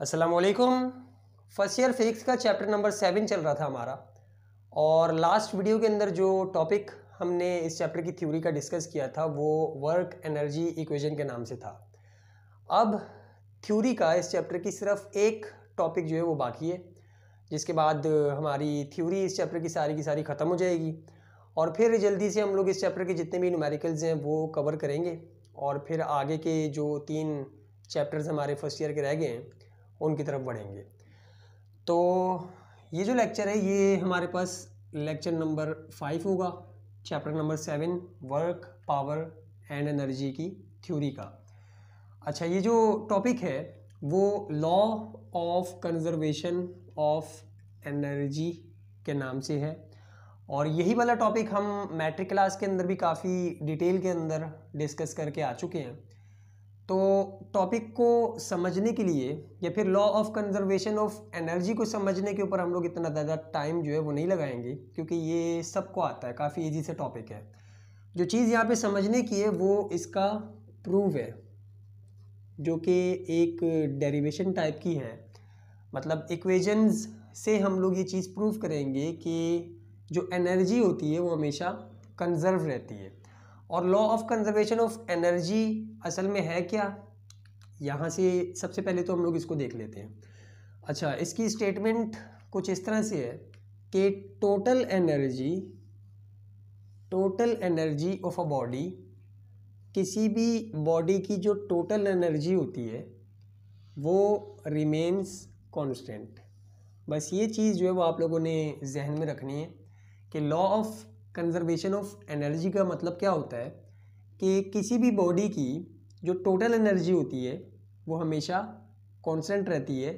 अस्सलामुअलैकुम। First year physics का chapter number 7 चल रहा था हमारा। और लास्ट वीडियो के अंदर जो टॉपिक हमने इस चैप्टर की थ्योरी का डिस्कस किया था वो वर्क एनर्जी इक्वेशन के नाम से था। अब थ्योरी का इस चैप्टर की सिर्फ एक टॉपिक जो है वो बाकी है, जिसके बाद हमारी थ्योरी इस चैप्टर की सारी ख़त्म हो जाएगी और फिर जल्दी से हम लोग इस चैप्टर के जितने भी न्यूमेरिकल्स हैं वो कवर करेंगे और फिर आगे के जो 3 चैप्टर्स हमारे फर्स्ट ईयर के रह गए हैं उनकी तरफ बढ़ेंगे। तो ये जो लेक्चर है ये हमारे पास लेक्चर नंबर 5 होगा, chapter number 7 work power and energy की थ्योरी का। अच्छा, ये जो टॉपिक है वो law of conservation of energy के नाम से है और यही वाला टॉपिक हम मैट्रिक क्लास के अंदर भी काफ़ी डिटेल के अंदर डिस्कस करके आ चुके हैं। तो टॉपिक को समझने के लिए या फिर law of conservation of energy को समझने के ऊपर हम लोग इतना ज़्यादा टाइम जो है वो नहीं लगाएंगे, क्योंकि ये सबको आता है, काफ़ी इजी से टॉपिक है। जो चीज़ यहाँ पे समझने की है वो इसका प्रूफ है, जो कि एक डेरिवेशन टाइप की है। मतलब इक्वेशंस से हम लोग ये चीज़ प्रूव करेंगे कि जो एनर्जी होती है वो हमेशा कंजर्व रहती है। और law of conservation of energy असल में है क्या, यहाँ से सबसे पहले तो हम लोग इसको देख लेते हैं। अच्छा, इसकी स्टेटमेंट कुछ इस तरह से है कि total energy of a body, किसी भी बॉडी की जो टोटल एनर्जी होती है वो रिमेन्स कांस्टेंट। बस ये चीज़ जो है वो आप लोगों ने जहन में रखनी है कि law of conservation of energy का मतलब क्या होता है कि किसी भी बॉडी की जो टोटल एनर्जी होती है वो हमेशा कांस्टेंट रहती है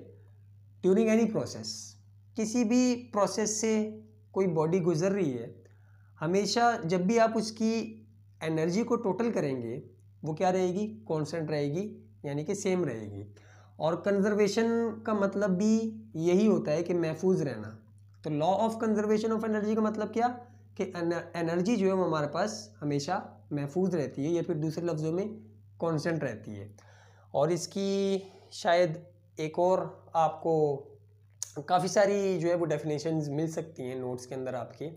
ड्यूरिंग एनी प्रोसेस। किसी भी प्रोसेस से कोई बॉडी गुजर रही है, हमेशा जब भी आप उसकी एनर्जी को टोटल करेंगे वो क्या रहेगी, कांस्टेंट रहेगी, यानी कि सेम रहेगी। और कंजर्वेशन का मतलब भी यही होता है कि महफूज रहना। तो law of conservation of energy का मतलब क्या कि एनर्जी जो है वो हमारे पास हमेशा महफूज रहती है या फिर दूसरे लफ्ज़ों में कांस्टेंट रहती है। और इसकी शायद एक और आपको काफ़ी सारी जो है वो डेफिनेशंस मिल सकती हैं नोट्स के अंदर आपके।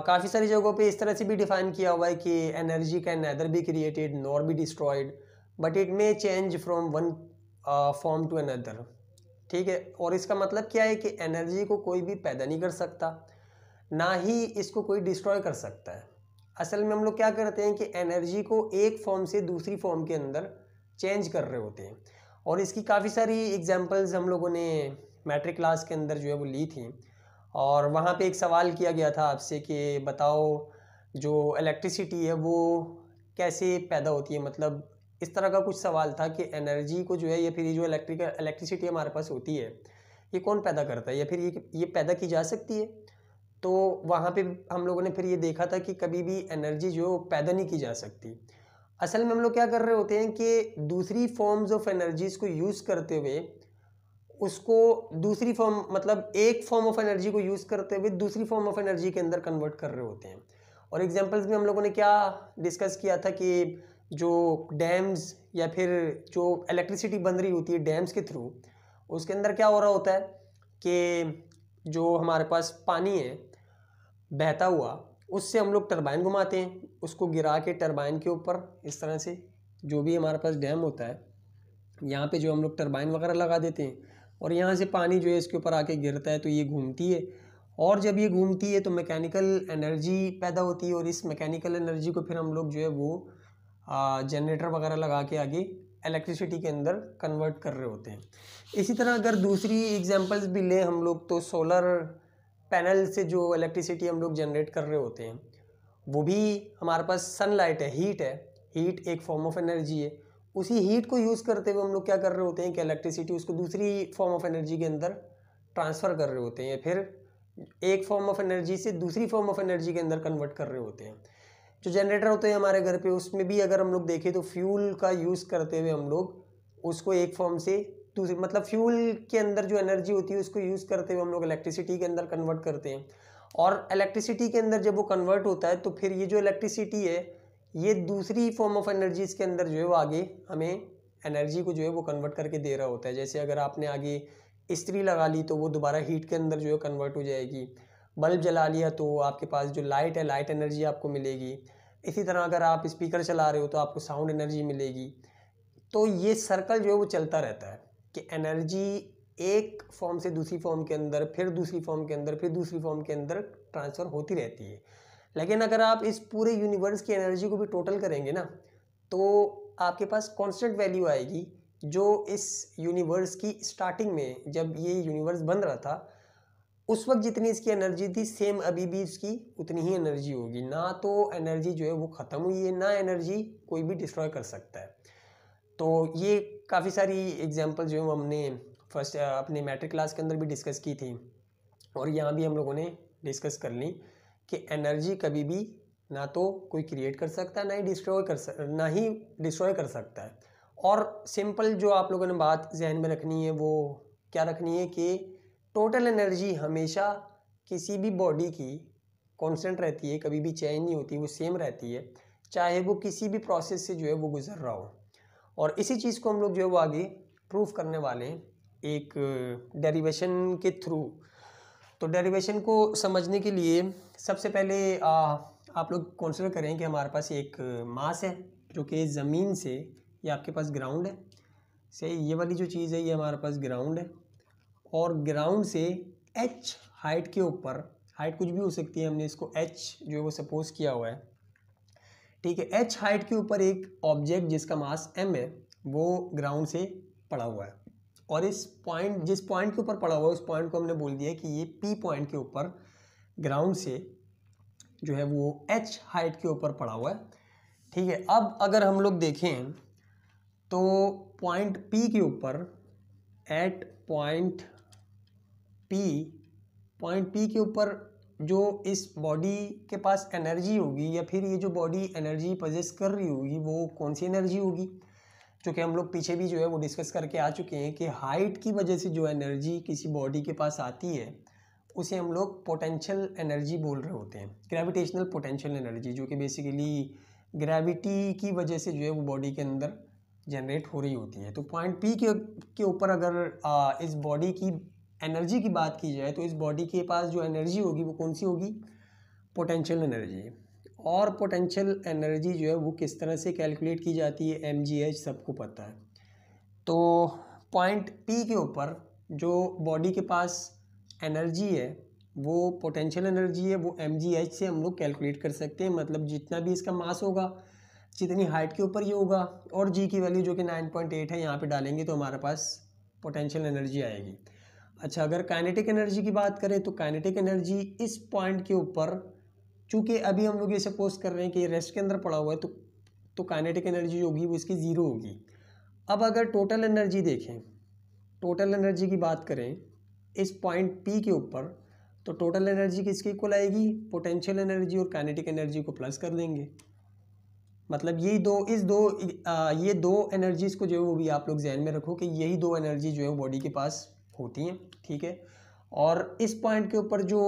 काफ़ी सारी जगहों पे इस तरह से भी डिफ़ाइन किया हुआ है कि energy can neither be created nor be destroyed but it may change from one form to another. ठीक है, और इसका मतलब क्या है कि एनर्जी को कोई भी पैदा नहीं कर सकता, ना ही इसको कोई डिस्ट्रॉय कर सकता है। असल में हम लोग क्या करते हैं कि एनर्जी को एक फॉर्म से दूसरी फॉर्म के अंदर चेंज कर रहे होते हैं। और इसकी काफ़ी सारी एग्जांपल्स हम लोगों ने मैट्रिक क्लास के अंदर जो है वो ली थी। और वहाँ पे एक सवाल किया गया था आपसे कि बताओ जो इलेक्ट्रिसिटी है वो कैसे पैदा होती है। मतलब इस तरह का कुछ सवाल था कि एनर्जी को जो है या फिर ये जो इलेक्ट्रिसिटी हमारे पास होती है ये कौन पैदा करता है या फिर ये पैदा की जा सकती है। तो वहाँ पे हम लोगों ने फिर ये देखा था कि कभी भी एनर्जी जो पैदा नहीं की जा सकती। असल में हम लोग क्या कर रहे होते हैं कि दूसरी फॉर्म्स ऑफ एनर्जीज को यूज़ करते हुए उसको दूसरी फॉर्म, मतलब एक फॉर्म ऑफ एनर्जी को यूज़ करते हुए दूसरी फॉर्म ऑफ एनर्जी के अंदर कन्वर्ट कर रहे होते हैं। और एग्जांपल्स में हम लोगों ने क्या डिस्कस किया था कि जो डैम्स या फिर जो इलेक्ट्रिसिटी बन रही होती है डैम्स के थ्रू, उसके अंदर क्या हो रहा होता है कि जो हमारे पास पानी है बहता हुआ, उससे हम लोग टरबाइन घुमाते हैं, उसको गिरा के टरबाइन के ऊपर इस तरह से जो भी हमारे पास डैम होता है यहाँ पे जो हम लोग टरबाइन वगैरह लगा देते हैं और यहाँ से पानी जो है इसके ऊपर आके गिरता है तो ये घूमती है। और जब ये घूमती है तो मैकेनिकल एनर्जी पैदा होती है और इस मैकेनिकल एनर्जी को फिर हम लोग जो है वो जनरेटर वगैरह लगा के आगे इलेक्ट्रिसिटी के अंदर कन्वर्ट कर रहे होते हैं। इसी तरह अगर दूसरी एग्जांपल्स भी लें हम लोग तो सोलर पैनल से जो इलेक्ट्रिसिटी हम लोग जनरेट कर रहे होते हैं वो भी हमारे पास सनलाइट है, हीट एक फॉर्म ऑफ एनर्जी है। उसी हीट को यूज़ करते हुए हम लोग क्या कर रहे होते हैं कि इलेक्ट्रिसिटी उसको दूसरी फॉर्म ऑफ एनर्जी के अंदर ट्रांसफ़र कर रहे होते हैं या फिर एक फॉर्म ऑफ एनर्जी से दूसरी फॉर्म ऑफ एनर्जी के अंदर कन्वर्ट कर रहे होते हैं। जो जनरेटर होते हैं हमारे घर पे उसमें भी अगर हम लोग देखें तो फ्यूल का यूज़ करते हुए हम लोग उसको एक फॉर्म से दूसरी, मतलब फ्यूल के अंदर जो एनर्जी होती है उसको यूज़ करते हुए हम लोग इलेक्ट्रिसिटी के अंदर कन्वर्ट करते हैं। और इलेक्ट्रिसिटी के अंदर जब वो कन्वर्ट होता है तो फिर ये जो इलेक्ट्रिसिटी है ये दूसरी फॉर्म ऑफ एनर्जीज़ के अंदर जो है वो आगे हमें एनर्जी को जो है वो कन्वर्ट करके दे रहा होता है। जैसे अगर आपने आगे इस्त्री लगा ली तो वो दोबारा हीट के अंदर जो है कन्वर्ट हो जाएगी। बल्ब जला लिया तो आपके पास जो लाइट है, लाइट एनर्जी आपको मिलेगी। इसी तरह अगर आप स्पीकर चला रहे हो तो आपको साउंड एनर्जी मिलेगी। तो ये सर्कल जो है वो चलता रहता है कि एनर्जी एक फॉर्म से दूसरी फॉर्म के अंदर, फिर दूसरी फॉर्म के अंदर, फिर दूसरी फॉर्म के अंदर ट्रांसफ़र होती रहती है। लेकिन अगर आप इस पूरे यूनिवर्स की एनर्जी को भी टोटल करेंगे ना, तो आपके पास कांस्टेंट वैल्यू आएगी जो इस यूनिवर्स की स्टार्टिंग में, जब ये यूनिवर्स बन रहा था उस वक्त जितनी इसकी एनर्जी थी, सेम अभी भी इसकी उतनी ही एनर्जी होगी। ना तो एनर्जी जो है वो ख़त्म हुई है, ना एनर्जी कोई भी डिस्ट्रॉय कर सकता है। तो ये काफ़ी सारी एग्जांपल जो है वो हमने फर्स्ट अपने मैट्रिक क्लास के अंदर भी डिस्कस की थी, और यहाँ भी हम लोगों ने डिस्कस कर ली कि एनर्जी कभी भी ना तो कोई क्रिएट कर सकता है, ना ही डिस्ट्रॉय कर सकता है। और सिंपल जो आप लोगों ने बात जहन में रखनी है वो क्या रखनी है कि टोटल एनर्जी हमेशा किसी भी बॉडी की कांस्टेंट रहती है, कभी भी चेंज नहीं होती, वो सेम रहती है, चाहे वो किसी भी प्रोसेस से जो है वो गुजर रहा हो। और इसी चीज़ को हम लोग जो है वो आगे प्रूफ करने वाले हैं एक डेरिवेशन के थ्रू। तो डेरिवेशन को समझने के लिए सबसे पहले आप लोग कंसीडर करें कि हमारे पास एक मास है जो कि ज़मीन से, ये आपके पास ग्राउंड है, से ये वाली जो चीज़ है ये हमारे पास ग्राउंड है, और ग्राउंड से h हाइट के ऊपर, हाइट कुछ भी हो सकती है, हमने इसको h जो है वो सपोज किया हुआ है, ठीक है। h हाइट के ऊपर एक ऑब्जेक्ट जिसका मास m है वो ग्राउंड से पड़ा हुआ है, और इस पॉइंट, जिस पॉइंट के ऊपर पड़ा हुआ है उस पॉइंट को हमने बोल दिया कि ये p पॉइंट के ऊपर ग्राउंड से जो है वो h हाइट के ऊपर पड़ा हुआ है, ठीक है। अब अगर हम लोग देखें तो पॉइंट p के ऊपर, एट पॉइंट P के ऊपर जो इस बॉडी के पास एनर्जी होगी, या फिर ये जो बॉडी एनर्जी पजेस कर रही होगी, वो कौन सी एनर्जी होगी, जो कि हम लोग पीछे भी जो है वो डिस्कस करके आ चुके हैं कि हाइट की वजह से जो एनर्जी किसी बॉडी के पास आती है उसे हम लोग पोटेंशियल एनर्जी बोल रहे होते हैं, ग्रेविटेशनल पोटेंशियल एनर्जी, जो कि बेसिकली ग्रेविटी की वजह से जो है वो बॉडी के अंदर जनरेट हो रही होती है। तो पॉइंट P के ऊपर अगर इस बॉडी की एनर्जी की बात की जाए तो इस बॉडी के पास जो एनर्जी होगी वो कौन सी होगी, पोटेंशियल एनर्जी। और पोटेंशियल एनर्जी जो है वो किस तरह से कैलकुलेट की जाती है, mgh सबको पता है। तो पॉइंट P के ऊपर जो बॉडी के पास एनर्जी है वो पोटेंशियल एनर्जी है, वो mgh से हम लोग कैलकुलेट कर सकते हैं। मतलब जितना भी इसका मास होगा, जितनी हाइट के ऊपर ये होगा, और g की वैल्यू जो कि 9.8 है यहाँ पे डालेंगे तो हमारे पास पोटेंशियल एनर्जी आएगी। अच्छा, अगर काइनेटिक एनर्जी की बात करें तो काइनेटिक एनर्जी इस पॉइंट के ऊपर, चूँकि अभी हम लोग ये सपोज कर रहे हैं कि ये रेस्ट के अंदर पड़ा हुआ है, तो काइनेटिक एनर्जी जो होगी वो इसकी ज़ीरो होगी। अब अगर टोटल एनर्जी देखें, टोटल एनर्जी की बात करें इस पॉइंट P के ऊपर, तो टोटल एनर्जी किसके इक्वल आएगी, पोटेंशियल एनर्जी और काइनेटिक एनर्जी को प्लस कर देंगे। मतलब ये दो एनर्जीज़ को जो है वो भी आप लोग जहन में रखो कि यही दो एनर्जी जो है बॉडी के पास होती हैं, ठीक है। और इस पॉइंट के ऊपर जो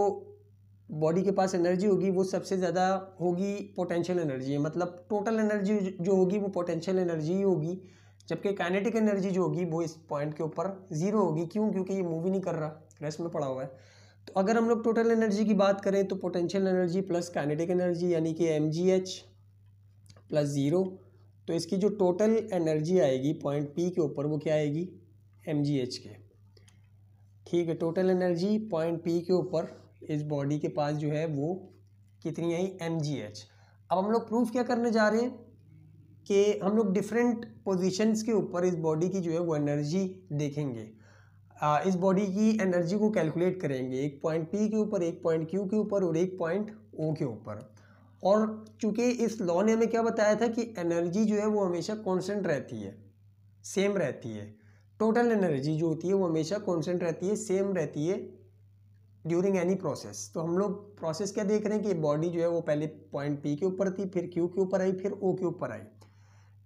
बॉडी के पास एनर्जी होगी वो सबसे ज़्यादा होगी पोटेंशियल एनर्जी, मतलब टोटल एनर्जी जो होगी वो पोटेंशियल एनर्जी ही होगी, जबकि काइनेटिक एनर्जी जो होगी वो इस पॉइंट के ऊपर ज़ीरो होगी। क्यों? क्योंकि ये मूव ही नहीं कर रहा, रेस्ट में पड़ा हुआ है। तो अगर हम लोग टोटल एनर्जी की बात करें तो potential energy plus kinetic energy यानी कि mgh प्लस ज़ीरो, तो इसकी जो टोटल एनर्जी आएगी पॉइंट P के ऊपर वो क्या आएगी, mgh के, ठीक है। टोटल एनर्जी पॉइंट P के ऊपर इस बॉडी के पास जो है वो कितनी आई, mgh। अब हम लोग प्रूफ क्या करने जा रहे हैं कि हम लोग डिफरेंट पोजीशंस के ऊपर इस बॉडी की जो है वो एनर्जी देखेंगे, इस बॉडी की एनर्जी को कैलकुलेट करेंगे, एक पॉइंट P के ऊपर, एक पॉइंट Q के ऊपर और एक पॉइंट O के ऊपर। और चूँकि इस लॉ ने हमें क्या बताया था कि एनर्जी जो है वो हमेशा कांस्टेंट रहती है, सेम रहती है। टोटल एनर्जी जो होती है वो हमेशा कांस्टेंट रहती है, सेम रहती है ड्यूरिंग एनी प्रोसेस। तो हम लोग प्रोसेस क्या देख रहे हैं कि बॉडी जो है वो पहले पॉइंट P के ऊपर थी, फिर Q के ऊपर आई, फिर O के ऊपर आई,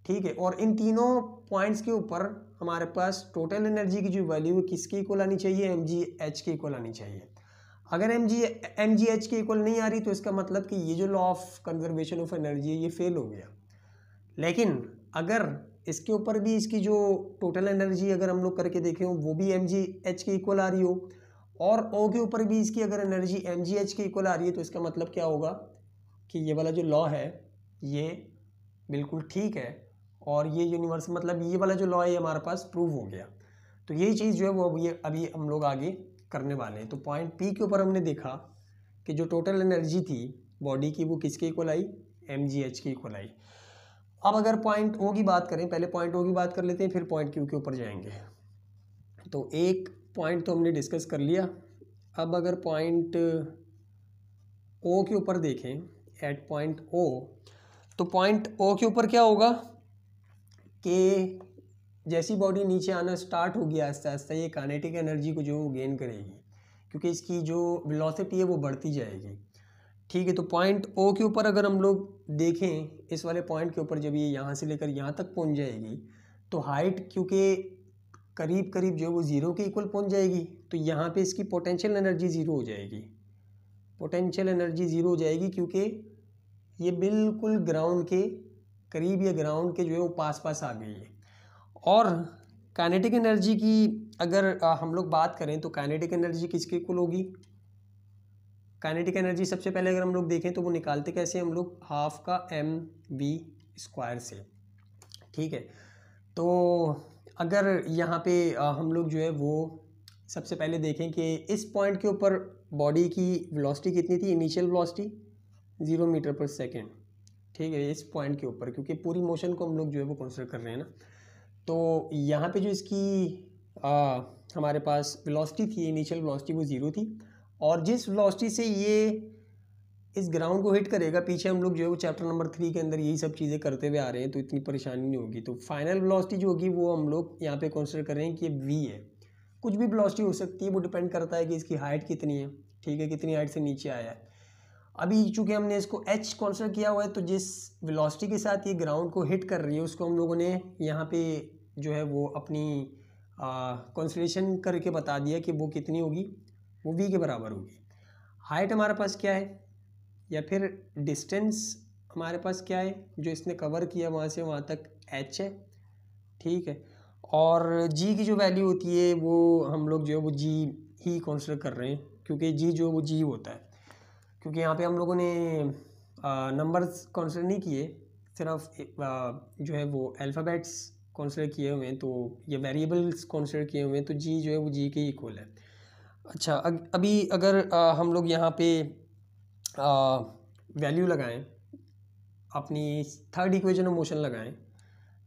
ठीक है। और इन तीनों पॉइंट्स के ऊपर हमारे पास टोटल एनर्जी की जो वैल्यू है किसके इक्वल आनी चाहिए, mgh के इक्वल आनी चाहिए। अगर mgh के इक्वल नहीं आ रही तो इसका मतलब कि ये जो law of conservation of energy है ये फेल हो गया। लेकिन अगर इसके ऊपर भी इसकी जो टोटल एनर्जी अगर हम लोग करके देखें वो भी mgh के इक्वल आ रही हो, और O के ऊपर भी इसकी अगर एनर्जी mgh के इक्वल आ रही है, तो इसका मतलब क्या होगा कि ये वाला जो लॉ है ये बिल्कुल ठीक है, और ये यूनिवर्स मतलब ये वाला जो लॉ है हमारे पास प्रूव हो गया। तो यही चीज़ जो है वो अभी हम लोग आगे करने वाले हैं। तो पॉइंट P के ऊपर हमने देखा कि जो टोटल एनर्जी थी बॉडी की वो किसके इक्वल आई, mgh के इक्वल आई। अब अगर पॉइंट O की बात करें, पहले पॉइंट O की बात कर लेते हैं, फिर पॉइंट Q के ऊपर जाएंगे। तो एक पॉइंट तो हमने डिस्कस कर लिया। अब अगर पॉइंट O के ऊपर देखें, एट पॉइंट O, तो पॉइंट O के ऊपर क्या होगा कि जैसी बॉडी नीचे आना स्टार्ट होगी आहिस्ता आहिस्ता ये काइनेटिक एनर्जी को जो वो गेन करेगी, क्योंकि इसकी जो वेलोसिटी है वो बढ़ती जाएगी। ठीक है, तो पॉइंट O के ऊपर अगर हम लोग देखें, इस वाले पॉइंट के ऊपर जब ये यहाँ से लेकर यहाँ तक पहुँच जाएगी, तो हाइट क्योंकि करीब करीब जो है वो ज़ीरो के इक्वल पहुँच जाएगी, तो यहाँ पे इसकी पोटेंशियल एनर्जी ज़ीरो हो जाएगी। पोटेंशियल एनर्जी ज़ीरो हो जाएगी क्योंकि ये बिल्कुल ग्राउंड के करीब या ग्राउंड के जो है वो पास पास आ गई है। और काइनेटिक एनर्जी की अगर हम लोग बात करें तो काइनेटिक एनर्जी किसके इक्वल होगी। काइनेटिक एनर्जी सबसे पहले अगर हम लोग देखें तो वो निकालते कैसे हम लोग, हाफ का mv² से। ठीक है, तो अगर यहाँ पे हम लोग जो है वो सबसे पहले देखें कि इस पॉइंट के ऊपर बॉडी की वेलोसिटी कितनी थी, इनिशियल वेलोसिटी 0 मीटर पर सेकेंड। ठीक है, इस पॉइंट के ऊपर, क्योंकि पूरी मोशन को हम लोग जो है वो कंसिडर कर रहे हैं ना, तो यहाँ पे जो इसकी हमारे पास वेलोसिटी थी, इनिशियल वेलोसिटी वो 0 थी, और जिस वेलोसिटी से ये इस ग्राउंड को हिट करेगा, पीछे हम लोग जो है वो चैप्टर नंबर 3 के अंदर यही सब चीज़ें करते हुए आ रहे हैं, तो इतनी परेशानी नहीं होगी। तो फाइनल वेलोसिटी जो होगी वो हम लोग यहाँ पे कंसिडर कर रहे हैं कि ये v है। कुछ भी वेलोसिटी हो सकती है, वो डिपेंड करता है कि इसकी हाइट कितनी है। ठीक है, कितनी हाइट से नीचे आया है। अभी चूँकि हमने इसको h कंसिडर किया हुआ है, तो जिस वेलोसिटी के साथ ये ग्राउंड को हिट कर रही है उसको हम लोगों ने यहाँ पे जो है वो अपनी कंसिडरेशन करके बता दिया कि वो कितनी होगी, वो v के बराबर होगी। हाइट हमारे पास क्या है, या फिर डिस्टेंस हमारे पास क्या है, जो इसने कवर किया वहाँ से वहाँ तक h है। ठीक है, और g की जो वैल्यू होती है वो हम लोग जो है वो g ही कंसिडर कर रहे हैं, क्योंकि g जो है वो g होता है। क्योंकि यहाँ पे हम लोगों ने नंबर्स कंसिडर नहीं किए, सिर्फ जो है वो अल्फ़ाबेट्स कंसिडर किए हुए हैं, तो ये वेरिएबल्स कंसिडर किए हुए हैं, तो g जो है वो g के इक्वल है। अच्छा, अभी अगर हम लोग यहाँ पे वैल्यू लगाएं, अपनी थर्ड इक्वेशन ऑफ मोशन लगाएं।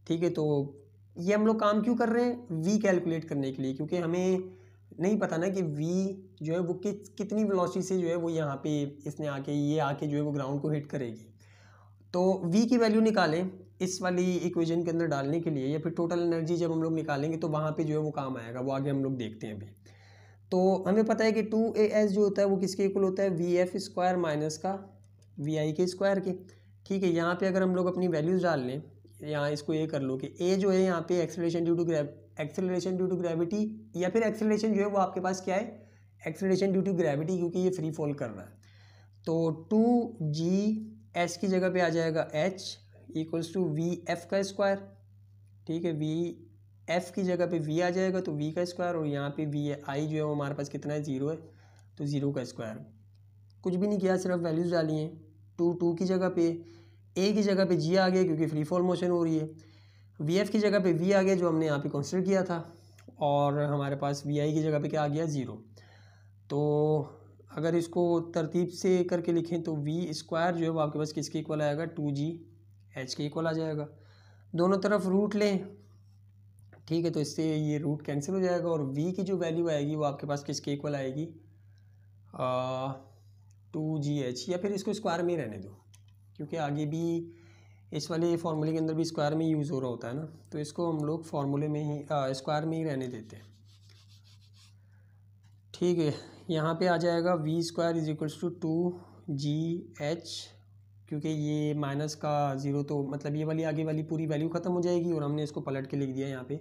ठीक है, तो ये हम लोग काम क्यों कर रहे हैं, v कैलकुलेट करने के लिए, क्योंकि हमें नहीं पता ना कि v जो है वो कितनी वेलोसिटी से जो है वो यहाँ पे इसने आके जो है वो ग्राउंड को हिट करेगी। तो v की वैल्यू निकालें इस वाली इक्वेशन के अंदर डालने के लिए, या फिर टोटल एनर्जी जब हम लोग निकालेंगे तो वहाँ पे जो है वो काम आएगा, वो आगे हम लोग देखते हैं अभी। तो हमें पता है कि 2as जो होता है वो किसके इक्वल होता है, vf² माइनस का vi के स्क्वायर के। ठीक है, यहाँ पे अगर हम लोग अपनी वैल्यूज़ डाल लें, यहाँ इसको ये कर लो कि a जो है यहाँ पे एक्सेलरेशन ड्यू टू ग्रेविटी, या फिर एक्सेलरेशन जो है वो आपके पास क्या है, एक्सेलरेशन ड्यू टू ग्रेविटी, क्योंकि ये फ्री फॉल कर रहा है। तो 2g की जगह पे आ जाएगा h इक्वल्स टू vf का स्क्वायर। ठीक है, vf की जगह पे v आ जाएगा तो v का स्क्वायर, और यहाँ पे vi जो है वो हमारे पास कितना है, 0 है, तो 0 का स्क्वायर। कुछ भी नहीं किया, सिर्फ वैल्यूज़ डाली हैं। 2 की जगह पे a की जगह पे g आ गया क्योंकि फ्री फॉल मोशन हो रही है, vf की जगह पे v आ गया जो हमने यहाँ पे कंसिडर किया था, और हमारे पास vi की जगह पे क्या आ गया, 0। तो अगर इसको तरतीब से करके लिखें तो v² जो है वो आपके पास किसके इक्वल आएगा, 2gh के इक्वल आ जाएगा। दोनों तरफ रूट लें, ठीक है, तो इससे ये रूट कैंसिल हो जाएगा, और v की जो वैल्यू आएगी वो आपके पास किसके इक्वल आएगी, 2gh, या फिर इसको स्क्वायर में ही रहने दो, क्योंकि आगे भी इस वाले फार्मूले के अंदर भी स्क्वायर में यूज़ हो रहा होता है ना, तो इसको हम लोग फार्मूले में ही स्क्वायर में ही रहने देते हैं। ठीक है, यहाँ पे आ जाएगा v² is equals to 2gh, क्योंकि ये माइनस का 0, तो मतलब ये वाली आगे वाली पूरी वैल्यू ख़त्म हो जाएगी, और हमने इसको पलट के लिख दिया यहाँ पे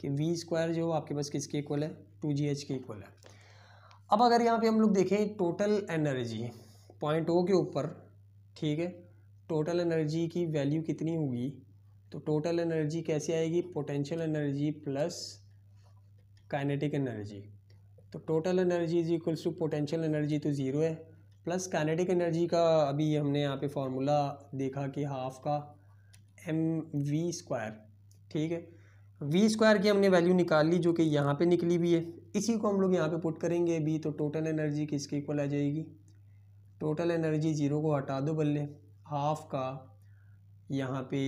कि v² जो आपके पास किसके इक्वल है, 2gh के इक्वल है। अब अगर यहाँ पे हम लोग देखें टोटल एनर्जी पॉइंट O के ऊपर, ठीक है, टोटल एनर्जी की वैल्यू कितनी होगी, तो टोटल एनर्जी कैसे आएगी, potential energy plus kinetic energy. तो total energy is equals to potential energy तो ज़ीरो है, प्लस काइनेटिक एनर्जी का अभी हमने यहाँ पे फॉर्मूला देखा कि हाफ का mv², ठीक है। v² की हमने वैल्यू निकाल ली जो कि यहाँ पे निकली भी है, इसी को हम लोग यहाँ पे पुट करेंगे अभी। तो टोटल एनर्जी किसके इक्वल आ जाएगी, टोटल एनर्जी ज़ीरो को हटा दो बल्ले, हाफ का यहाँ पे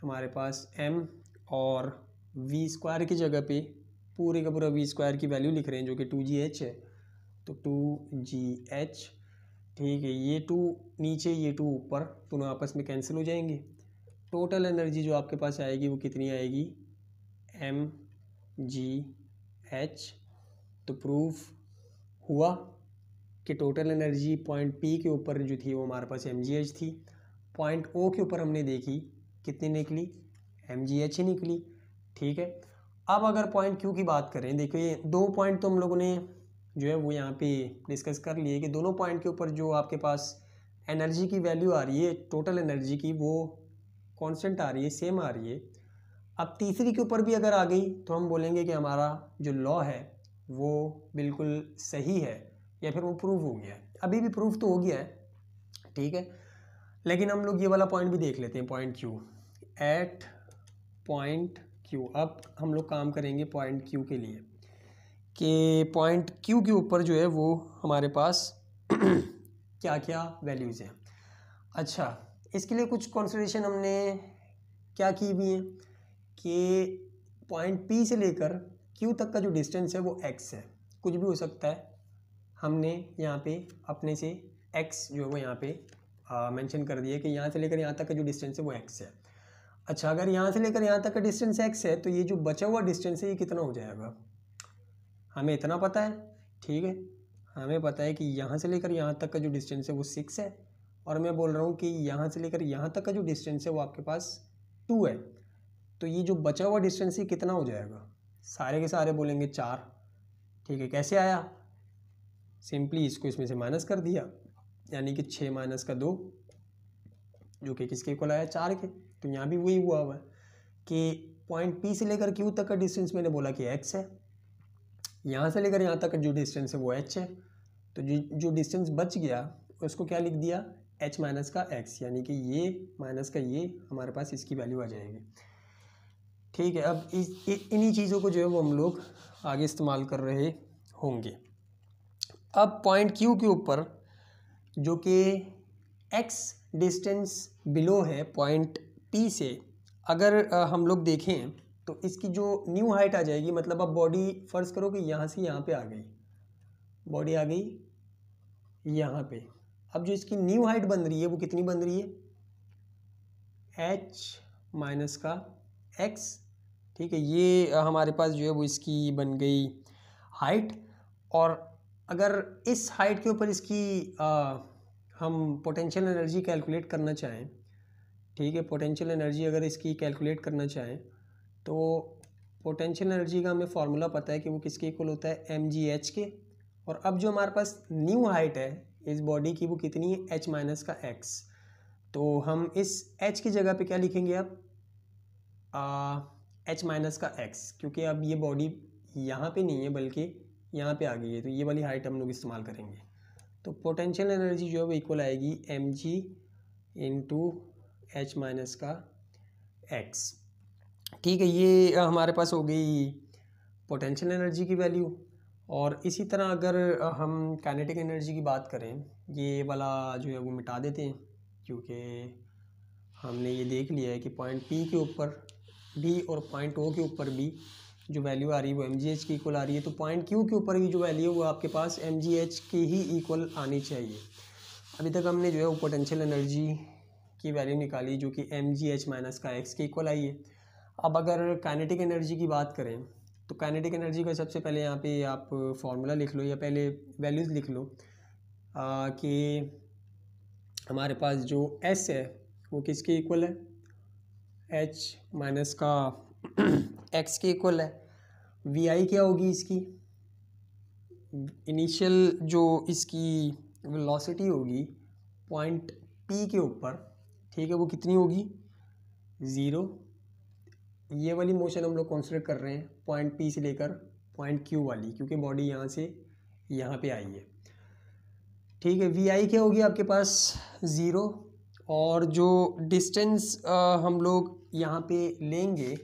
हमारे पास m और v² की जगह पे पूरे का पूरा v² की वैल्यू लिख रहे हैं जो कि 2gh है। तो 2gh, ठीक है, ये 2 नीचे ये 2 ऊपर, दोनों आपस में कैंसिल हो जाएंगे। टोटल एनर्जी जो आपके पास आएगी वो कितनी आएगी, mgh। तो प्रूफ हुआ कि टोटल एनर्जी पॉइंट P के ऊपर जो थी वो हमारे पास mgh थी, पॉइंट O के ऊपर हमने देखी कितनी निकली, mgh ही निकली, ठीक है। अब अगर पॉइंट Q की बात करें, देखो ये दो पॉइंट तो हम लोगों ने जो है वो यहाँ पे डिस्कस कर लिए कि दोनों पॉइंट के ऊपर जो आपके पास एनर्जी की वैल्यू आ रही है, टोटल एनर्जी की, वो कांस्टेंट आ रही है, सेम आ रही है। अब तीसरी के ऊपर भी अगर आ गई तो हम बोलेंगे कि हमारा जो लॉ है वो बिल्कुल सही है या फिर वो प्रूव हो गया है। अभी भी प्रूफ तो हो गया है, ठीक है, लेकिन हम लोग ये वाला पॉइंट भी देख लेते हैं, point Q, at point Q। अब हम लोग काम करेंगे पॉइंट Q के लिए कि पॉइंट Q के ऊपर जो है वो हमारे पास क्या क्या वैल्यूज़ हैं। अच्छा, इसके लिए कुछ कंसिडरेशन हमने क्या की हुई है कि पॉइंट P से लेकर Q तक का जो डिस्टेंस है वो x है, कुछ भी हो सकता है। हमने यहाँ पे अपने से x जो है वो यहाँ पे मेंशन कर दिया कि यहाँ से लेकर यहाँ तक का जो डिस्टेंस है वो x है। अच्छा, अगर यहाँ से लेकर यहाँ तक का डिस्टेंस x है तो ये जो बचा हुआ डिस्टेंस है ये कितना हो जाएगा, हमें इतना पता है, ठीक है। हमें पता है कि यहाँ से लेकर यहाँ तक का जो डिस्टेंस है वो 6 है, और मैं बोल रहा हूँ कि यहाँ से लेकर यहाँ तक का जो डिस्टेंस है वो आपके पास 2 है। तो ये जो बचा हुआ डिस्टेंस है कितना हो जाएगा, सारे के सारे बोलेंगे 4, ठीक है। कैसे आया, सिंपली इसको इसमें से माइनस कर दिया, यानी कि 6 माइनस का 2 जो कि किसके इक्वल आया, 4 के। तो यहाँ भी वही हुआ हुआ है कि पॉइंट P से लेकर Q तक का डिस्टेंस मैंने बोला कि x है, यहाँ से लेकर यहाँ तक का जो डिस्टेंस है वो h है। तो जो डिस्टेंस बच गया उसको क्या लिख दिया, h माइनस का x, यानी कि ये माइनस का ये, हमारे पास इसकी वैल्यू आ जाएगी, ठीक है। अब इन्हीं चीज़ों को जो है वो हम लोग आगे इस्तेमाल कर रहे होंगे। अब पॉइंट Q के ऊपर जो कि x डिस्टेंस बिलो है पॉइंट P से, अगर हम लोग देखें तो इसकी जो न्यू हाइट आ जाएगी, मतलब अब बॉडी फर्ज करो कि यहाँ से यहाँ पे आ गई, बॉडी आ गई यहाँ पे। अब जो इसकी न्यू हाइट बन रही है वो कितनी बन रही है, h माइनस का x, ठीक है। ये हमारे पास जो है वो इसकी बन गई हाइट। और अगर इस हाइट के ऊपर इसकी हम पोटेंशियल एनर्जी कैलकुलेट करना चाहें, ठीक है, पोटेंशियल एनर्जी अगर इसकी कैलकुलेट करना चाहें तो पोटेंशियल एनर्जी का हमें फार्मूला पता है कि वो किसके इक्वल होता है, mgh के। और अब जो हमारे पास न्यू हाइट है इस बॉडी की वो कितनी है, h माइनस का x। तो हम इस h की जगह पे क्या लिखेंगे अब, h माइनस का x, क्योंकि अब ये बॉडी यहाँ पे नहीं है बल्कि यहाँ पे आ गई है, तो ये वाली हाइट हम लोग इस्तेमाल करेंगे। तो पोटेंशियल एनर्जी जो है वो इक्वल आएगी mg इंटू h माइनस का x, ठीक है। ये हमारे पास हो गई पोटेंशियल एनर्जी की वैल्यू। और इसी तरह अगर हम काइनेटिक एनर्जी की बात करें, ये वाला जो है वो मिटा देते हैं, क्योंकि हमने ये देख लिया है कि पॉइंट P के ऊपर भी और पॉइंट O के ऊपर भी जो वैल्यू आ रही है वो mgh की इक्वल आ रही है। तो पॉइंट Q के ऊपर भी जो वैल्यू है वो आपके पास mgh की ही इक्वल आनी चाहिए। अभी तक हमने जो है वो पोटेंशियल एनर्जी की वैल्यू निकाली जो कि mgh माइनस का x के इक्वल आई है। अब अगर काइनेटिक एनर्जी की बात करें तो काइनेटिक एनर्जी का सबसे पहले यहाँ पे आप फॉर्मूला लिख लो या पहले वैल्यूज़ लिख लो कि हमारे पास जो s है वो किसके इक्वल है, h माइनस का x के इक्वल है। vi क्या होगी इसकी, इनिशियल जो इसकी वेलोसिटी होगी पॉइंट P के ऊपर, ठीक है, वो कितनी होगी, 0। ये वाली मोशन हम लोग कंसिडर कर रहे हैं पॉइंट P से लेकर पॉइंट Q वाली, क्योंकि बॉडी यहाँ से यहाँ पे आई है। ठीक है, VI क्या होगी आपके पास 0, और जो डिस्टेंस हम लोग यहाँ पे लेंगे,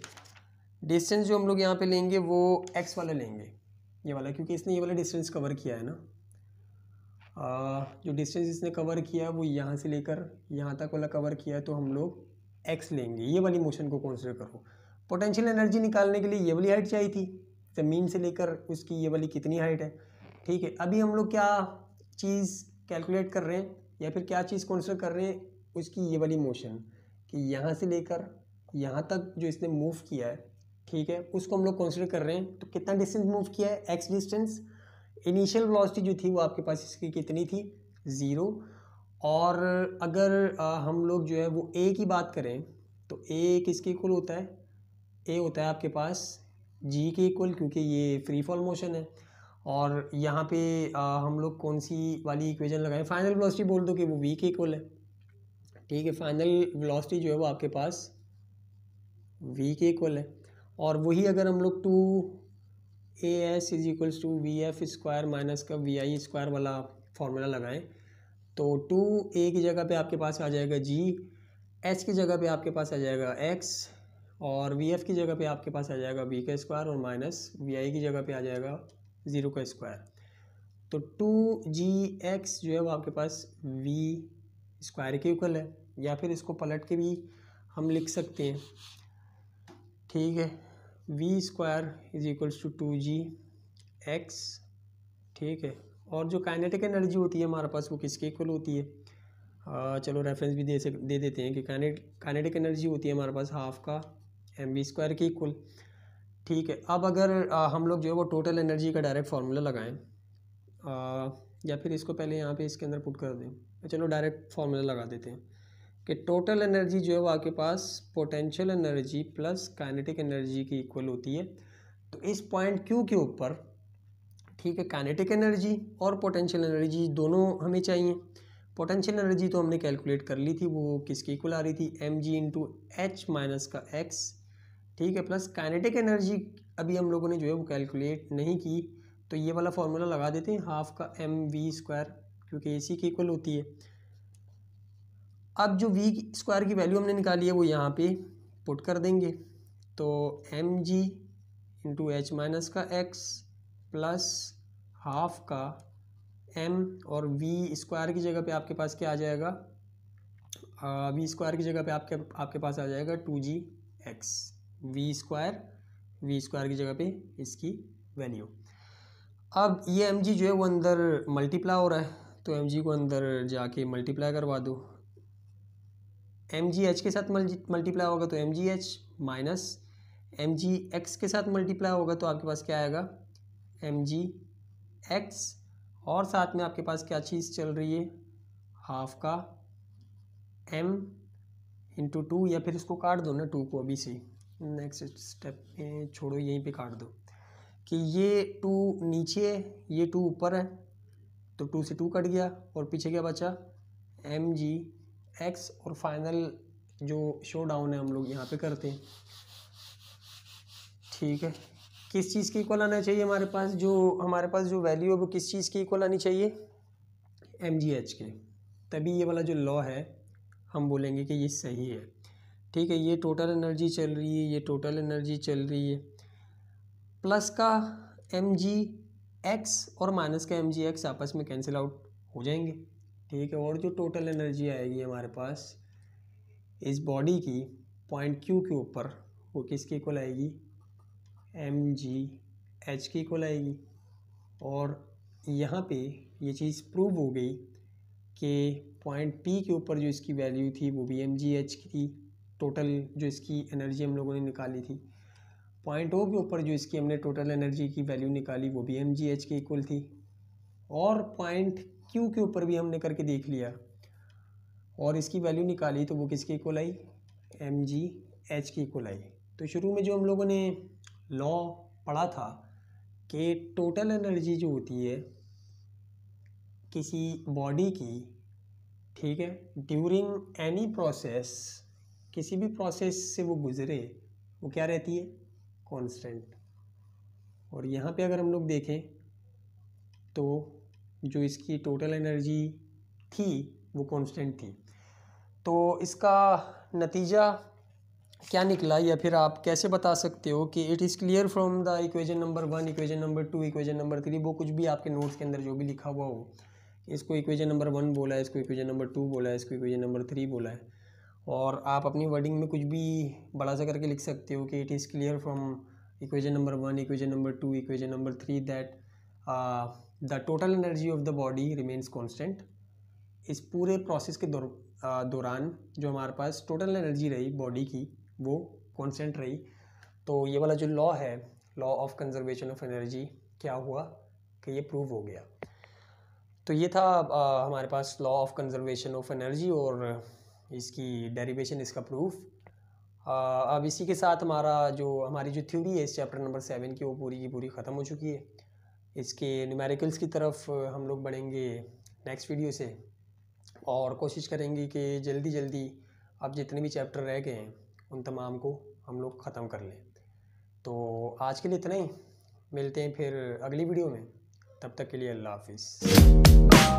डिस्टेंस जो हम लोग यहाँ पे लेंगे वो x वाला लेंगे, ये वाला, क्योंकि इसने ये वाला डिस्टेंस कवर किया है ना। जो डिस्टेंस इसने कवर किया है वो यहाँ से लेकर यहाँ तक वाला कवर किया है, तो हम लोग x लेंगे। ये वाली मोशन को कंसिडर करो। पोटेंशियल एनर्जी निकालने के लिए ये वाली हाइट चाहिए थी, ज़मीन से लेकर उसकी ये वाली कितनी हाइट है। ठीक है, अभी हम लोग क्या चीज़ कैलकुलेट कर रहे हैं या फिर क्या चीज़ कंसिडर कर रहे हैं, उसकी ये वाली मोशन कि यहाँ से लेकर यहाँ तक जो इसने मूव किया है, ठीक है, उसको हम लोग कंसिडर कर रहे हैं। तो कितना डिस्टेंस मूव किया है, x डिस्टेंस। इनिशियल वेलोसिटी जो थी वो आपके पास इसकी कितनी थी, 0। और अगर हम लोग जो है वो a की बात करें तो a किसके इक्वल होता है, a होता है आपके पास g के इक्वल, क्योंकि ये फ्री फॉल मोशन है। और यहाँ पे हम लोग कौन सी वाली इक्वेशन लगाएं, फाइनल वेलोसिटी बोल दो कि वो v के इक्वल है। ठीक है, फाइनल वेलोसिटी जो है वो आपके पास v के इक्वल है। और वही अगर हम लोग 2as is equals to VF square minus का VI स्क्वायर वाला फॉर्मूला लगाएं, तो 2a की जगह पे आपके पास आ जाएगा g, h की जगह पे आपके पास आ जाएगा x, और VF की जगह पे आपके पास आ जाएगा v का स्क्वायर, और माइनस VI की जगह पे आ जाएगा 0 का स्क्वायर। तो 2gx जो है वो आपके पास v स्क्वायर के इक्वल है, या फिर इसको पलट के भी हम लिख सकते हैं। ठीक है, v square is equals to 2gx। ठीक है, और जो काइनेटिक एनर्जी होती है हमारे पास वो किसके इक्वल होती है, चलो रेफरेंस भी दे देते हैं कि काइनेटिक एनर्जी होती है हमारे पास हाफ का mv स्क्वायर के इक्वल। ठीक है, अब अगर हम लोग जो है वो टोटल एनर्जी का डायरेक्ट फार्मूला लगाएं, या फिर इसको पहले यहाँ पे इसके अंदर पुट कर दें, चलो डायरेक्ट फार्मूला लगा देते हैं कि टोटल एनर्जी जो है वो आपके पास potential energy plus kinetic energy की इक्वल होती है। तो इस पॉइंट Q के ऊपर, ठीक है, काइनेटिक एनर्जी और पोटेंशियल एनर्जी दोनों हमें चाहिए। पोटेंशियल एनर्जी तो हमने कैलकुलेट कर ली थी, वो किसकी इक्वल आ रही थी, mg इंटू एच माइनस का x। ठीक है, प्लस काइनेटिक एनर्जी अभी हम लोगों ने जो है वो कैलकुलेट नहीं की, तो ये वाला फॉर्मूला लगा देते हैं हाफ का mv स्क्वायर, क्योंकि इसी की इक्वल होती है। अब जो v स्क्वायर की वैल्यू हमने निकाली है वो यहाँ पे पुट कर देंगे, तो mg इंटू एच माइनस का x प्लस हाफ का m, और v स्क्वायर की जगह पे आपके पास क्या आ जाएगा, v स्क्वायर की जगह पे आपके पास आ जाएगा 2gx। v स्क्वायर की जगह पे इसकी वैल्यू। अब ये mg जो है वो अंदर मल्टीप्लाई हो रहा है, तो mg को अंदर जाके मल्टीप्लाई करवा दो। mg h के साथ मल्टीप्लाई होगा तो mg h, minus mg x के साथ मल्टीप्लाई होगा तो आपके पास क्या आएगा, mg x, और साथ में आपके पास क्या चीज़ चल रही है, हाफ का m इंटू 2, या फिर इसको काट दो ना 2 को, अभी से नेक्स्ट स्टेप में छोड़ो, यहीं पे काट दो कि ये 2 नीचे है, ये 2 ऊपर है, तो 2 से 2 कट गया, और पीछे क्या बचा, mg x, और फाइनल जो शो डाउन है हम लोग यहाँ पे करते हैं। ठीक है, किस चीज़ की इक्वल आना चाहिए हमारे पास जो वैल्यू है वो किस चीज़ की इक्वल आनी चाहिए, mgh के, तभी ये वाला जो लॉ है हम बोलेंगे कि ये सही है। ठीक है, ये टोटल एनर्जी चल रही है, ये टोटल एनर्जी चल रही है, प्लस का mgx और माइनस का mgx आपस में कैंसिल आउट हो जाएंगे। ठीक है, और जो टोटल एनर्जी आएगी हमारे पास इस बॉडी की पॉइंट Q के ऊपर, वो किसके इक्वल आएगी, mgh की इक्वल आएगी। और यहाँ पे ये चीज़ प्रूव हो गई कि पॉइंट P के ऊपर जो इसकी वैल्यू थी वो भी mgh की थी, टोटल जो इसकी एनर्जी हम लोगों ने निकाली थी। पॉइंट O के ऊपर जो इसकी हमने टोटल एनर्जी की वैल्यू निकाली वो भी mgh के इक्वल थी, और पॉइंट Q के ऊपर भी हमने करके देख लिया और इसकी वैल्यू निकाली, तो वो किसके इक्वल आई, mgh की इक्वल आई। तो शुरू में जो हम लोगों ने लॉ पढ़ा था कि टोटल एनर्जी जो होती है किसी बॉडी की, ठीक है, ड्यूरिंग एनी प्रोसेस, किसी भी प्रोसेस से वो गुजरे, वो क्या रहती है, कांस्टेंट। और यहाँ पे अगर हम लोग देखें तो जो इसकी टोटल एनर्जी थी वो कांस्टेंट थी। तो इसका नतीजा क्या निकला, या फिर आप कैसे बता सकते हो कि it is clear from the equation number 1, equation number 2, equation number 3, वो कुछ भी आपके नोट्स के अंदर जो भी लिखा हुआ हो, इसको इक्वेशन नंबर 1 बोला है, इसको इक्वेशन नंबर 2 बोला है, इसको इक्वेशन नंबर 3 बोला है, और आप अपनी वर्डिंग में कुछ भी बड़ा सा करके लिख सकते हो कि it is clear from equation number 1, equation number 2, equation number 3 that the total energy of the body remains constant. इस पूरे प्रोसेस के दौरान जो हमारे पास टोटल एनर्जी रही बॉडी की वो कांस्टेंट रही। तो ये वाला जो लॉ है, law of conservation of energy, क्या हुआ कि ये प्रूव हो गया। तो ये था हमारे पास law of conservation of energy और इसकी डेरिवेशन, इसका प्रूफ। अब इसी के साथ हमारी जो थ्योरी है इस चैप्टर नंबर 7 की, वो पूरी की पूरी ख़त्म हो चुकी है। इसके न्यूमेरिकल्स की तरफ हम लोग बढ़ेंगे नेक्स्ट वीडियो से, और कोशिश करेंगे कि जल्दी जल्दी अब जितने भी चैप्टर रह गए हैं उन तमाम को हम लोग ख़त्म कर लें। तो आज के लिए इतना ही, मिलते हैं फिर अगली वीडियो में, तब तक के लिए अल्लाह हाफिज़।